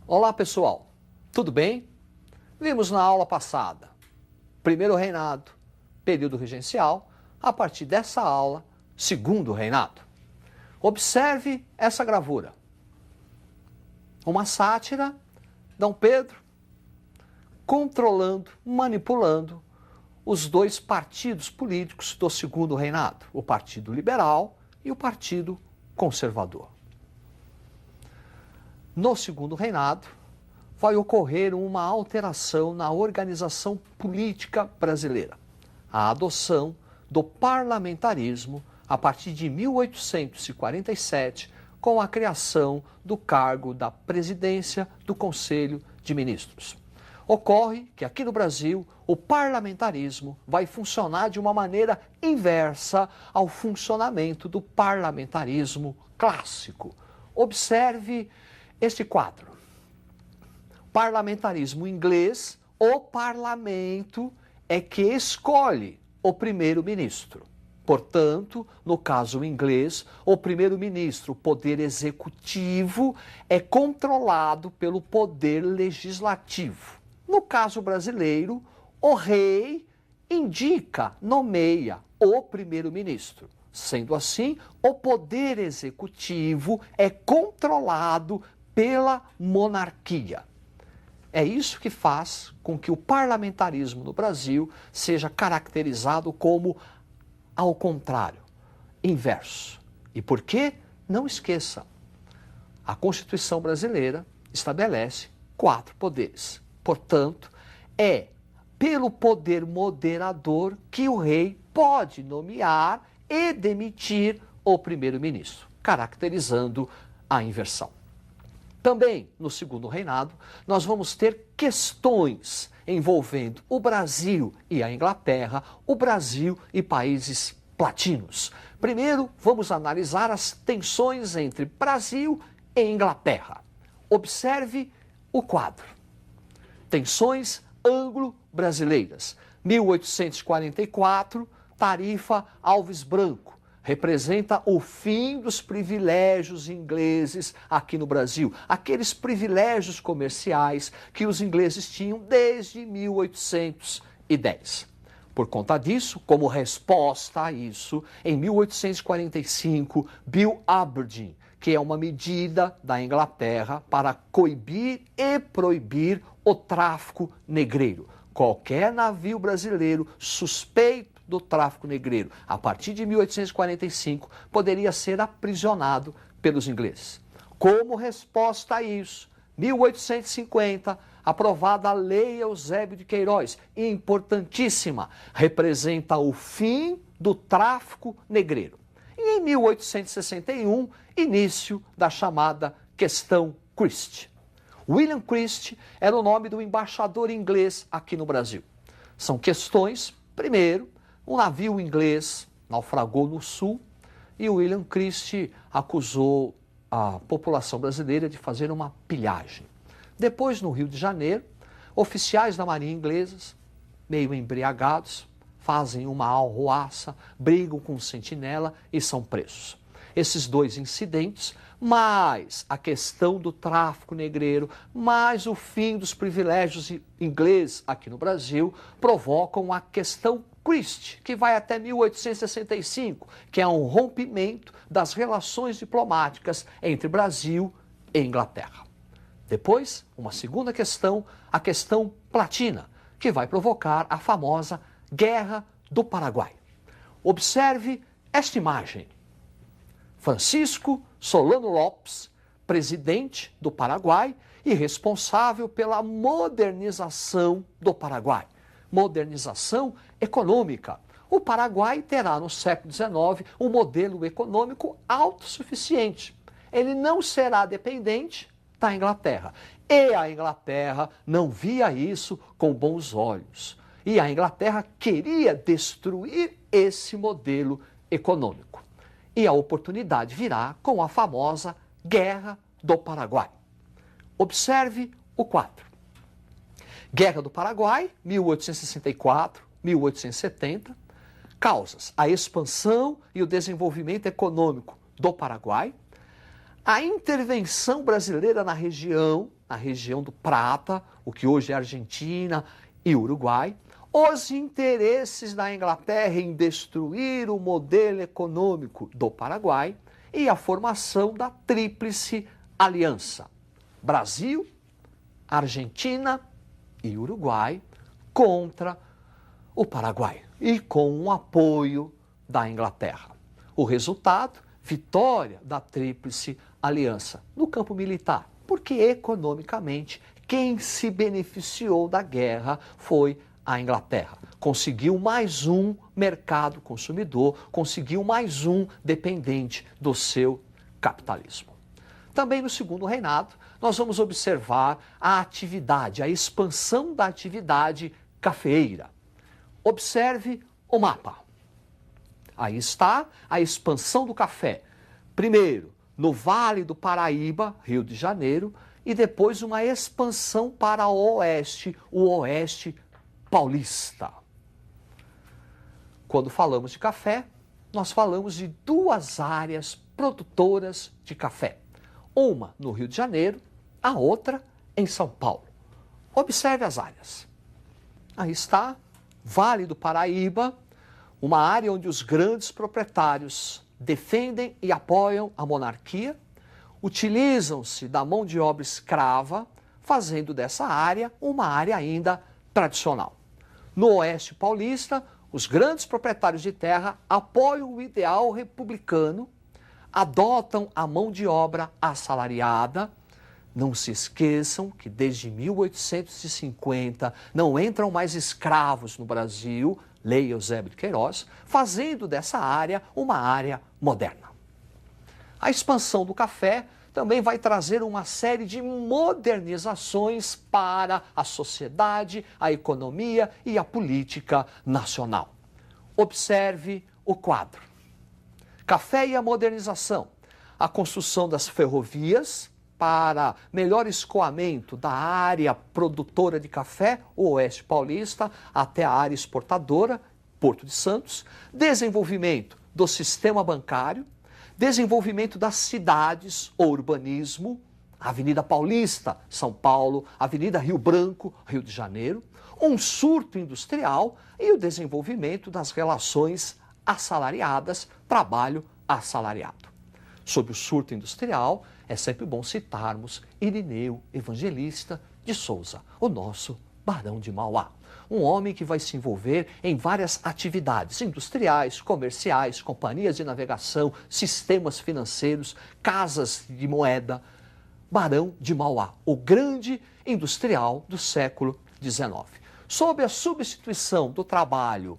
Olá pessoal, tudo bem? Vimos na aula passada, primeiro reinado, período regencial, a partir dessa aula, segundo reinado. Observe essa gravura. Uma sátira, D. Pedro, controlando, manipulando os dois partidos políticos do segundo reinado, o Partido Liberal e o Partido Conservador. No segundo reinado, vai ocorrer uma alteração na organização política brasileira. A adoção do parlamentarismo a partir de 1847, com a criação do cargo da presidência do Conselho de Ministros. Ocorre que aqui no Brasil o parlamentarismo vai funcionar de uma maneira inversa ao funcionamento do parlamentarismo clássico. Observe este quadro. Parlamentarismo inglês, o parlamento é que escolhe o primeiro-ministro. Portanto, no caso inglês, o primeiro-ministro, o poder executivo, é controlado pelo poder legislativo. No caso brasileiro, o rei indica, nomeia o primeiro-ministro. Sendo assim, o poder executivo é controlado pela monarquia. É isso que faz com que o parlamentarismo no Brasil seja caracterizado como ao contrário, inverso. E por quê? Não esqueça, a Constituição brasileira estabelece 4 poderes. Portanto, é pelo poder moderador que o rei pode nomear e demitir o primeiro-ministro, caracterizando a inversão. Também, no segundo reinado, nós vamos ter questões envolvendo o Brasil e a Inglaterra, o Brasil e países latinos. Primeiro, vamos analisar as tensões entre Brasil e Inglaterra. Observe o quadro. Tensões anglo-brasileiras. 1844, Tarifa Alves Branco. Representa o fim dos privilégios ingleses aqui no Brasil. Aqueles privilégios comerciais que os ingleses tinham desde 1810. Por conta disso, como resposta a isso, em 1845, Bill Aberdeen, que é uma medida da Inglaterra para coibir e proibir o tráfico negreiro. Qualquer navio brasileiro suspeito do tráfico negreiro, a partir de 1845, poderia ser aprisionado pelos ingleses. Como resposta a isso, 1850, aprovada a Lei Eusébio de Queiroz, importantíssima, representa o fim do tráfico negreiro. E em 1861, início da chamada Questão Christie. William Christie era o nome do embaixador inglês aqui no Brasil. São questões, primeiro, um navio inglês naufragou no sul e William Christie acusou a população brasileira de fazer uma pilhagem. Depois, no Rio de Janeiro, oficiais da marinha ingleses, meio embriagados, fazem uma arruaça, brigam com o sentinela e são presos. Esses 2 incidentes, mais a questão do tráfico negreiro, mais o fim dos privilégios ingleses aqui no Brasil, provocam a questão Christie, que vai até 1865, que é um rompimento das relações diplomáticas entre Brasil e Inglaterra. Depois, uma segunda questão, a questão Platina, que vai provocar a famosa Guerra do Paraguai. Observe esta imagem. Francisco Solano Lopes, presidente do Paraguai e responsável pela modernização do Paraguai. Modernização econômica. O Paraguai terá no século XIX um modelo econômico autossuficiente. Ele não será dependente da Inglaterra. E a Inglaterra não via isso com bons olhos. E a Inglaterra queria destruir esse modelo econômico. E a oportunidade virá com a famosa Guerra do Paraguai. Observe o quadro. Guerra do Paraguai, 1864, 1870. Causas: a expansão e o desenvolvimento econômico do Paraguai, A intervenção brasileira na região do Prata, o que hoje é Argentina e Uruguai, os interesses da Inglaterra em destruir o modelo econômico do Paraguai e a formação da Tríplice Aliança: Brasil, Argentina e Uruguai contra o Paraguai e com o apoio da Inglaterra. O resultado: vitória da Tríplice Aliança no campo militar, porque economicamente quem se beneficiou da guerra foi a Inglaterra. Conseguiu mais um mercado consumidor, conseguiu mais um dependente do seu capitalismo. Também no segundo reinado, nós vamos observar a atividade, a expansão da atividade cafeeira. Observe o mapa. Aí está a expansão do café. Primeiro, no Vale do Paraíba, Rio de Janeiro, e depois uma expansão para o oeste paulista. Quando falamos de café, nós falamos de duas áreas produtoras de café. Uma no Rio de Janeiro, a outra em São Paulo. Observe as áreas. Aí está, Vale do Paraíba, uma área onde os grandes proprietários defendem e apoiam a monarquia, utilizam-se da mão de obra escrava, fazendo dessa área uma área ainda tradicional. No oeste paulista, os grandes proprietários de terra apoiam o ideal republicano, adotam a mão de obra assalariada. Não se esqueçam que desde 1850 não entram mais escravos no Brasil, lei Eusébio de Queiroz, fazendo dessa área uma área moderna. A expansão do café também vai trazer uma série de modernizações para a sociedade, a economia e a política nacional. Observe o quadro. Café e a modernização. A construção das ferrovias para melhor escoamento da área produtora de café, o oeste paulista, até a área exportadora, Porto de Santos. Desenvolvimento do sistema bancário. Desenvolvimento das cidades, o urbanismo, Avenida Paulista, São Paulo, Avenida Rio Branco, Rio de Janeiro, um surto industrial e o desenvolvimento das relações assalariadas, trabalho assalariado. Sobre o surto industrial, é sempre bom citarmos Irineu Evangelista de Souza, o nosso Barão de Mauá. Um homem que vai se envolver em várias atividades industriais, comerciais, companhias de navegação, sistemas financeiros, casas de moeda. Barão de Mauá, o grande industrial do século XIX. Sob a substituição do trabalho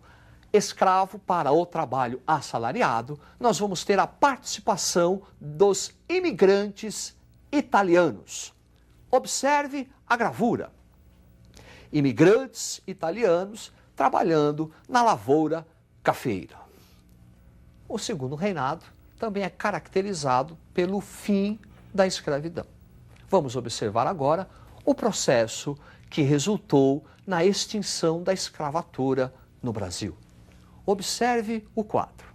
escravo para o trabalho assalariado, nós vamos ter a participação dos imigrantes italianos. Observe a gravura. Imigrantes italianos trabalhando na lavoura cafeeira. O segundo reinado também é caracterizado pelo fim da escravidão. Vamos observar agora o processo que resultou na extinção da escravatura no Brasil. Observe o quadro.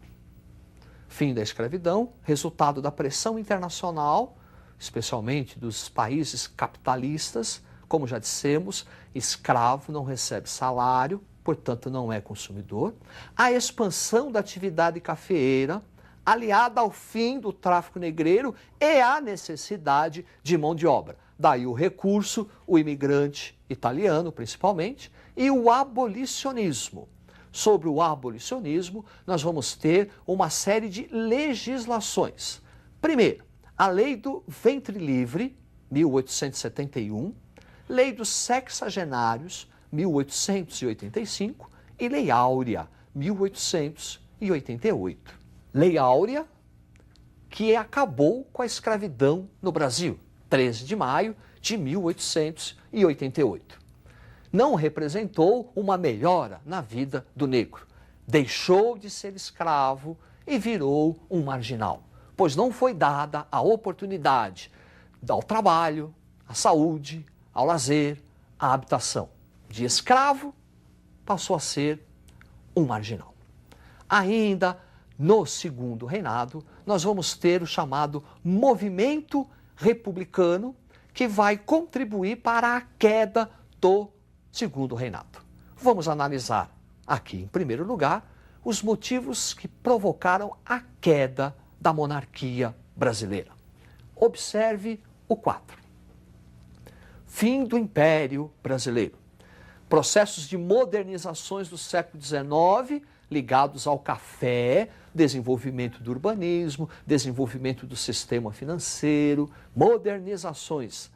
Fim da escravidão, resultado da pressão internacional, especialmente dos países capitalistas. Como já dissemos, escravo não recebe salário, portanto não é consumidor. A expansão da atividade cafeeira, aliada ao fim do tráfico negreiro e à necessidade de mão de obra. Daí o recurso, o imigrante italiano principalmente, e o abolicionismo. Sobre o abolicionismo, nós vamos ter uma série de legislações. Primeiro, a Lei do Ventre Livre, 1871, Lei dos Sexagenários, 1885, e Lei Áurea, 1888. Lei Áurea, que acabou com a escravidão no Brasil, 13 de maio de 1888. Não representou uma melhora na vida do negro. Deixou de ser escravo e virou um marginal, pois não foi dada a oportunidade ao trabalho, à saúde, ao lazer, à habitação. De escravo, passou a ser um marginal. Ainda no segundo reinado, nós vamos ter o chamado movimento republicano, que vai contribuir para a queda do segundo reinado. Vamos analisar aqui, em primeiro lugar, os motivos que provocaram a queda da monarquia brasileira. Observe o quadro. Fim do Império Brasileiro. Processos de modernizações do século XIX ligados ao café, desenvolvimento do urbanismo, desenvolvimento do sistema financeiro, modernizações.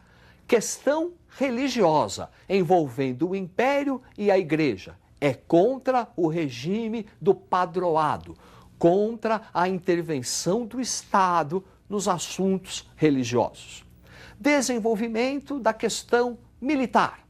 Questão religiosa envolvendo o Império e a Igreja. É contra o regime do padroado, contra a intervenção do Estado nos assuntos religiosos. Desenvolvimento da questão militar,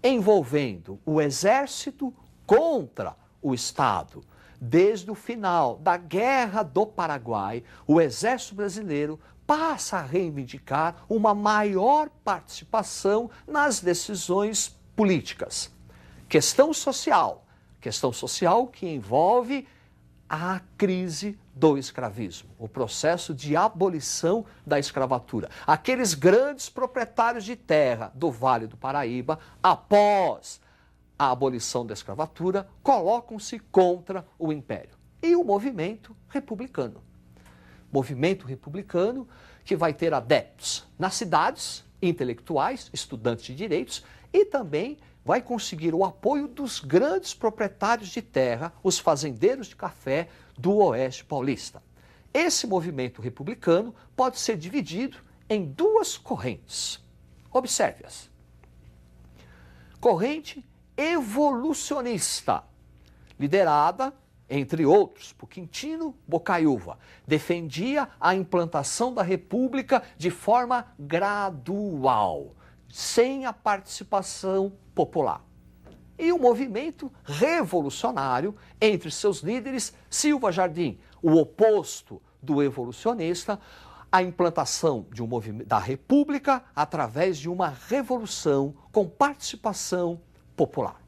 envolvendo o exército contra o Estado. Desde o final da Guerra do Paraguai, o exército brasileiro passa a reivindicar uma maior participação nas decisões políticas. Questão social que envolve a crise do escravismo, o processo de abolição da escravatura. Aqueles grandes proprietários de terra do Vale do Paraíba, após a abolição da escravatura, colocam-se contra o Império. E o movimento republicano. Movimento republicano que vai ter adeptos nas cidades, intelectuais, estudantes de direitos, e também vai conseguir o apoio dos grandes proprietários de terra, os fazendeiros de café do Oeste Paulista. Esse movimento republicano pode ser dividido em duas correntes. Observe-as. Corrente evolucionista, liderada, entre outros, por Quintino Bocaiúva, defendia a implantação da República de forma gradual, sem a participação popular. E o movimento revolucionário, entre seus líderes, Silva Jardim, o oposto do evolucionista, a implantação de da República através de uma revolução com participação popular.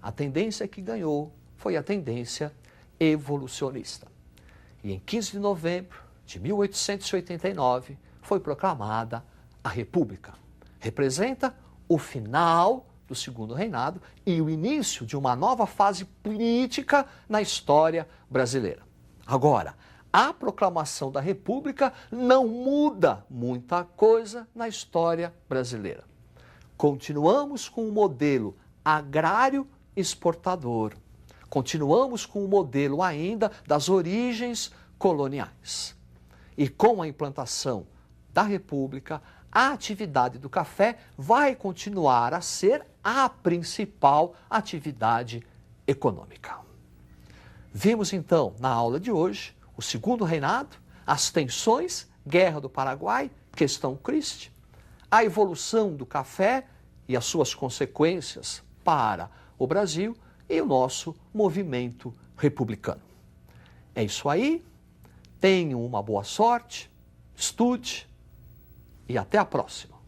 A tendência que ganhou foi a tendência evolucionista. E em 15 de novembro de 1889 foi proclamada a República. Representa o final do segundo reinado e o início de uma nova fase política na história brasileira. Agora, a proclamação da República não muda muita coisa na história brasileira. Continuamos com o modelo agrário exportador. Continuamos com o modelo ainda das origens coloniais. E com a implantação da República, a atividade do café vai continuar a ser a principal atividade econômica. Vimos então na aula de hoje o segundo reinado, as tensões, Guerra do Paraguai, questão Christie, a evolução do café e as suas consequências para o Brasil e o nosso movimento republicano. É isso aí, tenham uma boa sorte, estude e até a próxima.